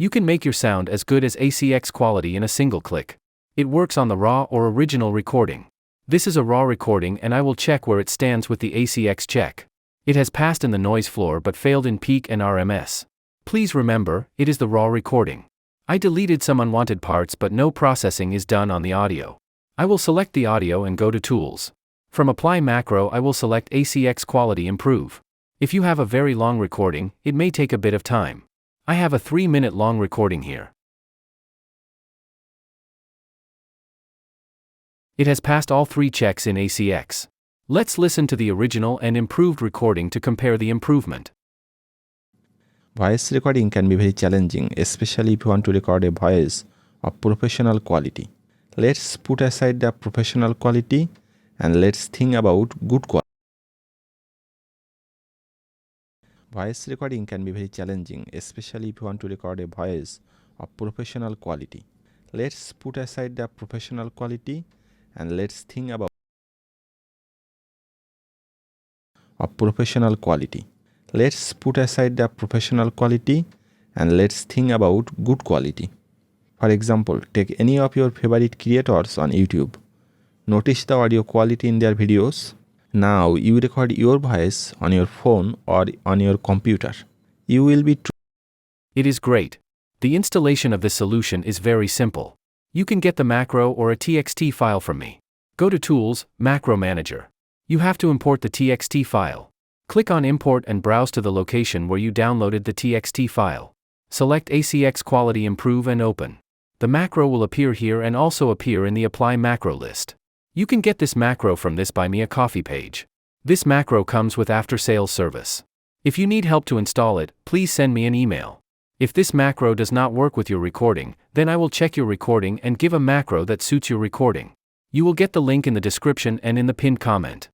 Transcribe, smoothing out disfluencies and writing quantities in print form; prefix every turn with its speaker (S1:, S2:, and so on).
S1: You can make your sound as good as ACX quality in a single click. It works on the raw or original recording. This is a raw recording and I will check where it stands with the ACX check. It has passed in the noise floor but failed in peak and RMS. Please remember, it is the raw recording. I deleted some unwanted parts but no processing is done on the audio. I will select the audio and go to Tools. From Apply Macro I will select ACX Quality Improve. If you have a very long recording, it may take a bit of time. I have a 3-minute long recording here. It has passed all 3 checks in ACX. Let's listen to the original and improved recording to compare the improvement.
S2: Voice recording can be very challenging, especially if you want to record a voice of professional quality. Let's put aside the professional quality and let's think about good quality. Voice recording can be very challenging, especially if you want to record a voice of professional quality. Let's put aside the professional quality and let's think about professional quality. Let's put aside the professional quality and let's think about good quality. For example, take any of your favorite creators on YouTube. Notice the audio quality in their videos. Now you record your voice on your phone or on your computer. You will be
S1: It is great. The installation of this solution is very simple. You can get the macro or a TXT file from me. Go to Tools, Macro Manager. You have to import the TXT file. Click on Import and browse to the location where you downloaded the TXT file. Select ACX Quality Improve and open. The macro will appear here and also appear in the Apply Macro list. You can get this macro from this Buy Me a Coffee page. This macro comes with after-sales service. If you need help to install it, please send me an email. If this macro does not work with your recording, then I will check your recording and give a macro that suits your recording. You will get the link in the description and in the pinned comment.